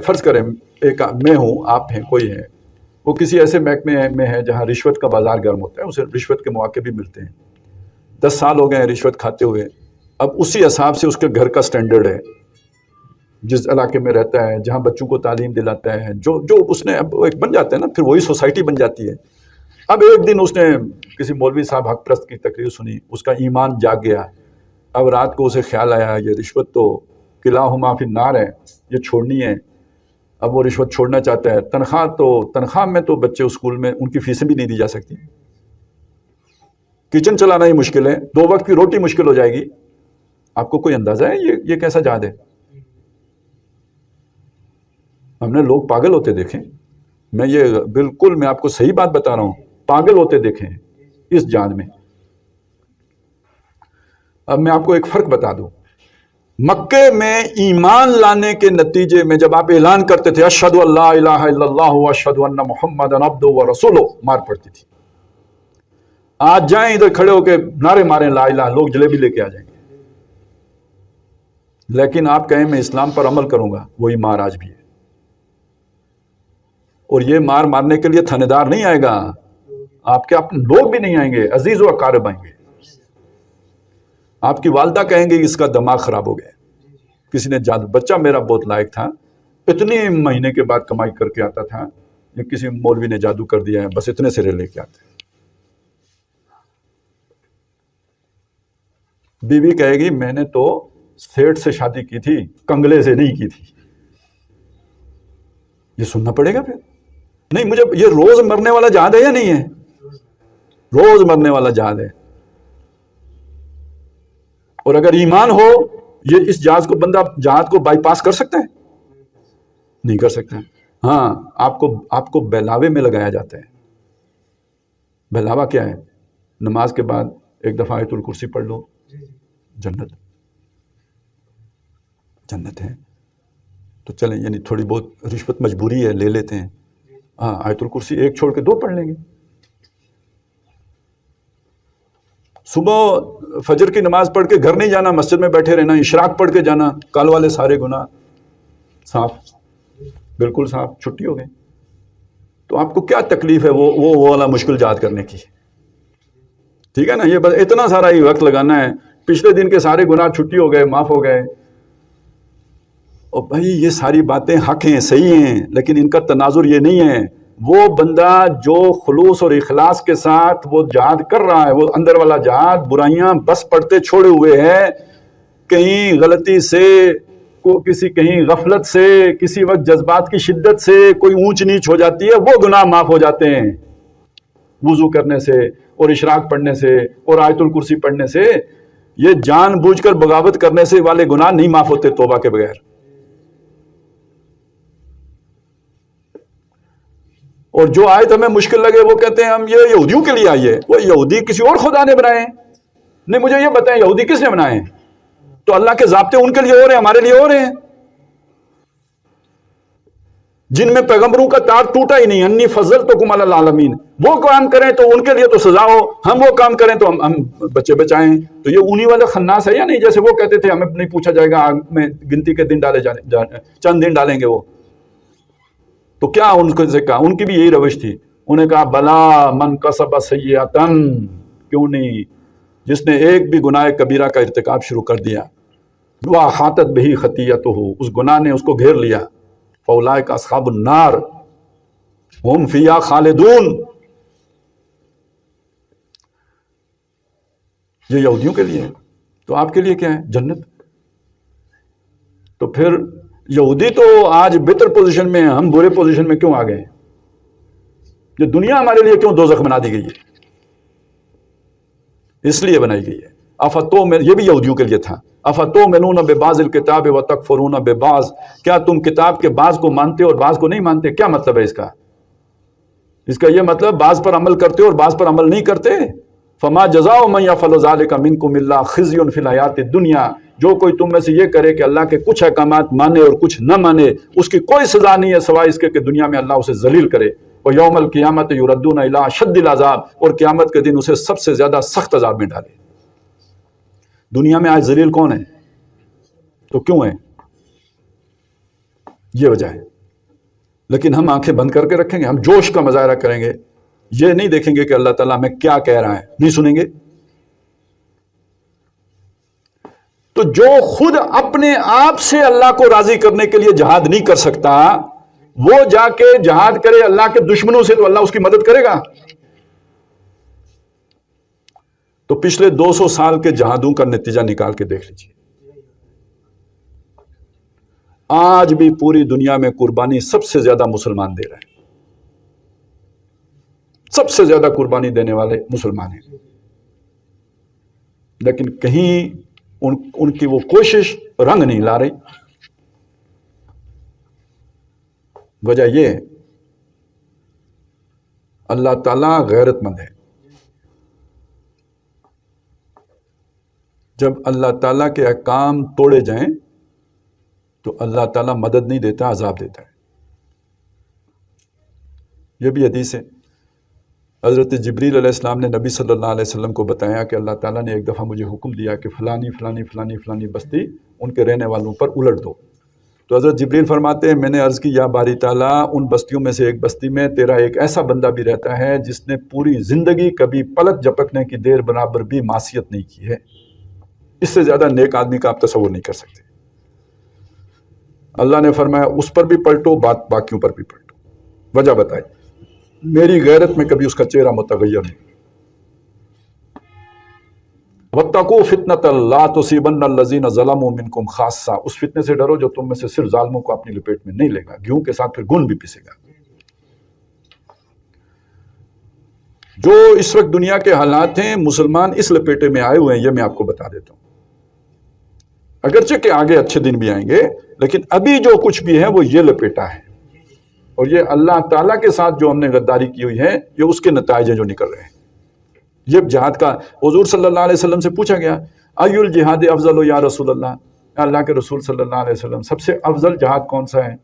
فرض کریں ایک میں ہوں، آپ ہیں، کوئی ہے، وہ کسی ایسے محکمے میں ہے جہاں رشوت کا بازار گرم ہوتا ہے، اسے رشوت کے مواقع بھی ملتے ہیں، 10 سال ہو گئے ہیں رشوت کھاتے ہوئے. اب اسی حساب سے اس کے گھر کا سٹینڈرڈ ہے، جس علاقے میں رہتا ہے، جہاں بچوں کو تعلیم دلاتا ہے، جو اس نے اب ایک بن جاتا ہے نا، پھر وہی سوسائٹی بن جاتی ہے. اب ایک دن اس نے کسی مولوی صاحب حق پرست کی تقریر سنی، اس کا ایمان جاگ گیا. اب رات کو اسے خیال آیا یہ رشوت تو کلاہما فی النار ہے، یہ چھوڑنی ہے. اب وہ رشوت چھوڑنا چاہتا ہے. تنخواہ میں تو بچے اسکول میں ان کی فیسیں بھی نہیں دی جا سکتی، کچن چلانا ہی مشکل ہے، 2 وقت کی روٹی مشکل ہو جائے گی. آپ کو کوئی اندازہ ہے یہ کیسا جہاد ہے؟ ہم نے لوگ پاگل ہوتے دیکھیں، میں آپ کو صحیح بات بتا رہا ہوں، پاگل ہوتے دیکھیں اس جہاد میں. اب میں آپ کو ایک فرق بتا دوں، مکے میں ایمان لانے کے نتیجے میں جب آپ اعلان کرتے تھے اشہد ان لا الہ الا اللہ واشہد ان محمدا عبدہ ورسولہ، مار پڑتی تھی. آج جائیں ادھر کھڑے ہو کے نعرے ماریں لا الہ، لوگ جلیبی لے کے آ جائیں گے. لیکن آپ کہیں میں اسلام پر عمل کروں گا، وہی مار آج بھی ہے. اور یہ مار مارنے کے لیے تھانے دار نہیں آئے گا، آپ کے اپنے لوگ بھی نہیں آئیں گے، عزیز و اقارب آئیں گے. آپ کی والدہ کہیں گے اس کا دماغ خراب ہو گیا، کسی نے جادو. بچہ میرا بہت لائق تھا، اتنے مہینے کے بعد کمائی کر کے آتا تھا، یہ کسی مولوی نے جادو کر دیا ہے، بس اتنے سرے لے کے آتے. بیوی کہے گی میں نے تو سیٹ سے شادی کی تھی، کنگلے سے نہیں کی تھی. یہ سننا پڑے گا پھر. نہیں، مجھے یہ روز مرنے والا جہاد ہے یا نہیں ہے؟ روز مرنے والا جہاد ہے. اور اگر ایمان ہو، یہ اس جہاد کو بائی پاس کر سکتا ہے؟ نہیں کر سکتا. ہاں، آپ کو بہلاوے میں لگایا جاتا ہے. بہلاوا کیا ہے؟ نماز کے بعد ایک دفعہ آیت الکرسی پڑھ لو، جنت ہے. تو چلیں، یعنی تھوڑی بہت رشوت مجبوری ہے، لے لیتے ہیں. ہاں، آیت الکرسی ایک چھوڑ کے 2 پڑھ لیں گے. صبح فجر کی نماز پڑھ کے گھر نہیں جانا، مسجد میں بیٹھے رہنا، اشراق پڑھ کے جانا، کل والے سارے گناہ صاف، بالکل صاف، چھٹی ہو گئی. تو آپ کو کیا تکلیف ہے وہ والا مشکل جہاد کرنے کی؟ ٹھیک ہے نا، یہ بس اتنا سارا ہی وقت لگانا ہے، پچھلے دن کے سارے گناہ چھٹی ہو گئے، معاف ہو گئے. اور بھائی یہ ساری باتیں حق ہیں، صحیح ہیں، لیکن ان کا تناظر یہ نہیں ہے. وہ بندہ جو خلوص اور اخلاص کے ساتھ وہ جہاد کر رہا ہے، وہ اندر والا جہاد، برائیاں بس پڑتے چھوڑے ہوئے ہے، کہیں غلطی سے، کہیں غفلت سے، کسی وقت جذبات کی شدت سے کوئی اونچ نیچ ہو جاتی ہے، وہ گناہ معاف ہو جاتے ہیں. وضو کرنے سے اور اشراق پڑھنے سے اور آیت الکرسی پڑھنے سے. یہ جان بوجھ کر بغاوت کرنے سے والے گناہ نہیں معاف ہوتے توبہ کے بغیر. اور جو آیت ہمیں مشکل لگے وہ کہتے ہیں ہم یہ یہودیوں کے لیے آئی ہے. وہ یہودی کسی اور خدا نے بنائے ہیں؟ نہیں، مجھے یہ بتائیں یہودی کس نے بنائے ہیں؟ تو اللہ کے ضابطے ان کے لیے ہو رہے ہیں، ہمارے لیے ہو رہے ہیں. جن میں پیغمبروں کا تار ٹوٹا ہی نہیں، انی فضلتکم علی العالمین، وہ کام کریں تو ان کے لیے تو سزا ہو، ہم وہ کام کریں تو ہم بچے بچائیں. تو یہ انہی والے خناس ہے یا نہیں؟ جیسے وہ کہتے تھے ہمیں نہیں پوچھا جائے گا، آگ میں گنتی کے دن ڈالے چند دن ڈالیں گے وہ. تو کیا ان کو کہا؟ ان کی بھی یہی روش تھی. انہیں کہا بلا من کسب سیئۃ، کیوں نہیں، جس نے ایک بھی گناہ کبیرہ کا ارتکاب شروع کر دیا، وَأَحَاطَتْ بِهِ خَطِیَّتُهُ، اس گناہ نے اس کو گھیر لیا، فَأُولَٰئِکَ أَصْحَابُ النَّارِ هُمْ فِیہا خَالِدُونَ. یہ یہودیوں کے لیے ہے، تو آپ کے لیے کیا ہے؟ جنت. تو پھر یہودی تو آج بہتر پوزیشن میں ہیں، ہم برے پوزیشن میں کیوں آ گئے؟ یہ دنیا ہمارے لیے کیوں دوزخ بنا دی گئی ہے؟ اس لیے بنائی گئی ہے. یہ بھی یہودیوں کے لیے تھا. افتؤمنون ببعض الکتاب وتکفرون ببعض، کیا تم کتاب کے بعض کو مانتے اور بعض کو نہیں مانتے؟ کیا مطلب ہے اس کا؟ اس کا یہ مطلب بعض پر عمل کرتے اور بعض پر عمل نہیں کرتے. فما جزاء من يفعل ذلك منكم الا خزي في الحیات الدنیا، جو کوئی تم میں سے یہ کرے کہ اللہ کے کچھ احکامات مانے اور کچھ نہ مانے، اس کی کوئی سزا نہیں ہے سوائے اس کے کہ دنیا میں اللہ اسے ذلیل کرے. وَيَوْمَ الْقِيَامَةِ يُرَدُّونَ إِلَىٰ أَشَدِّ الْعَذَابِ، اور قیامت کے دن اسے سب سے زیادہ سخت عذاب میں ڈالے. دنیا میں آج ذلیل کون ہے؟ تو کیوں ہے؟ یہ وجہ ہے. لیکن ہم آنکھیں بند کر کے رکھیں گے, ہم جوش کا مظاہرہ کریں گے, یہ نہیں دیکھیں گے کہ اللہ تعالیٰ ہمیں کیا کہہ رہا ہے, نہیں سنیں گے. تو جو خود اپنے آپ سے اللہ کو راضی کرنے کے لیے جہاد نہیں کر سکتا, وہ جا کے جہاد کرے اللہ کے دشمنوں سے, تو اللہ اس کی مدد کرے گا. تو پچھلے 200 سال کے جہادوں کا نتیجہ نکال کے دیکھ لیجیے. آج بھی پوری دنیا میں قربانی سب سے زیادہ مسلمان دے رہے ہیں, سب سے زیادہ قربانی دینے والے مسلمان ہیں. لیکن کہیں ان کی وہ کوشش رنگ نہیں لا رہی. وجہ یہ, اللہ تعالیٰ غیرت مند ہے. جب اللہ تعالیٰ کے احکام توڑے جائیں تو اللہ تعالیٰ مدد نہیں دیتا, عذاب دیتا ہے. یہ بھی حدیث ہے. حضرت جبریل علیہ السلام نے نبی صلی اللہ علیہ وسلم کو بتایا کہ اللہ تعالیٰ نے ایک دفعہ مجھے حکم دیا کہ فلانی فلانی فلانی فلانی بستی ان کے رہنے والوں پر الٹ دو. تو حضرت جبریل فرماتے ہیں, میں نے عرض کی یا باری تعالیٰ, ان بستیوں میں سے ایک بستی میں تیرا ایک ایسا بندہ بھی رہتا ہے جس نے پوری زندگی کبھی پلک جھپکنے کی دیر برابر بھی معصیت نہیں کی ہے. اس سے زیادہ نیک آدمی کا آپ تصور نہیں کر سکتے. اللہ نے فرمایا اس پر بھی پلٹو, باقیوں پر بھی پلٹو. وجہ بتائی, میری غیرت میں کبھی اس کا چہرہ متغیر نہیں. وَاتَّقُوا فِتْنَةً لَا تُصِيبَنَّ الَّذِينَ ظَلَمُوا مِنْكُمْ خَاصَّةً. اس فتنے سے ڈرو جو تم میں سے صرف ظالموں کو اپنی لپیٹ میں نہیں لے گا, گیہوں کے ساتھ پھر گن بھی پیسے گا. جو اس وقت دنیا کے حالات ہیں, مسلمان اس لپیٹے میں آئے ہوئے ہیں, یہ میں آپ کو بتا دیتا ہوں. اگرچہ کہ آگے اچھے دن بھی آئیں گے, لیکن ابھی جو کچھ بھی ہے وہ یہ لپیٹا ہے. اور یہ اللہ تعالیٰ کے ساتھ جو ہم نے غداری کی ہوئی ہے, یہ اس کے نتائج ہیں جو نکل رہے ہیں. یہ جہاد کا, حضور صلی اللہ علیہ وسلم سے پوچھا گیا, ای الجہاد افضل یا رسول اللہ, اللہ کے رسول صلی اللہ علیہ وسلم سب سے افضل جہاد کون سا ہے؟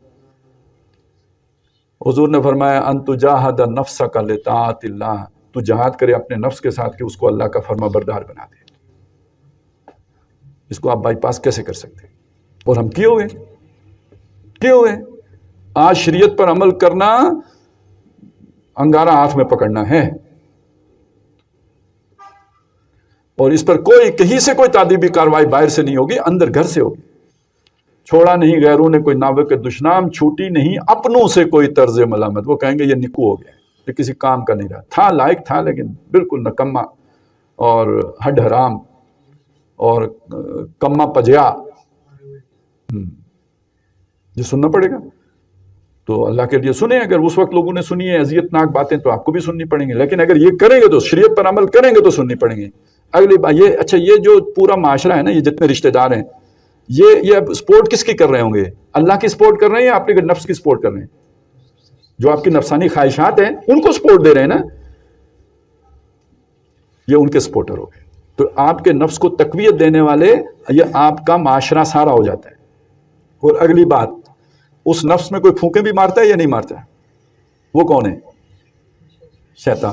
حضور نے فرمایا ان تجاہد نفسک لطاعت اللہ, تو جہاد کرے اپنے نفس کے ساتھ کہ اس کو اللہ کا فرما بردار بنا دے. اس کو آپ بائی پاس کیسے کر سکتے ہیں؟ اور ہم کیے ہوئے. آج شریعت پر عمل کرنا انگارہ ہاتھ میں پکڑنا ہے, اور اس پر کہیں سے کوئی تعدیبی کاروائی باہر سے نہیں ہوگی, اندر گھر سے ہوگی. چھوڑا نہیں غیروں نے کوئی ناوے کے دشنام, چھوٹی نہیں اپنوں سے کوئی طرز ملامت. وہ کہیں گے یہ نکو ہو گیا, یہ کسی کام کا نہیں رہا, تھا لائق تھا لیکن بالکل نکما اور ہڈ حرام اور کما پجیا. یہ سننا پڑے گا. تو اللہ کے لیے سنیں. اگر اس وقت لوگوں نے سنی ہے اذیت ناک باتیں تو آپ کو بھی سننی پڑیں گی, لیکن اگر یہ کریں گے تو شریعت پر عمل کریں گے تو سننی پڑیں گی. اگلی بات یہ, اچھا یہ جو پورا معاشرہ ہے نا, یہ جتنے رشتہ دار ہیں, یہ اب سپورٹ کس کی کر رہے ہوں گے؟ اللہ کی سپورٹ کر رہے ہیں یا اپنے نفس کی سپورٹ کر رہے ہیں؟ جو آپ کی نفسانی خواہشات ہیں ان کو سپورٹ دے رہے ہیں نا, یہ ان کے سپورٹر ہو گئے. تو آپ کے نفس کو تقویت دینے والے یہ آپ کا معاشرہ سارا ہو جاتا ہے. اور اگلی بات, اس نفس میں کوئی پھونکے بھی مارتا ہے یا نہیں مارتا ہے؟ وہ کون ہے؟ شیطان.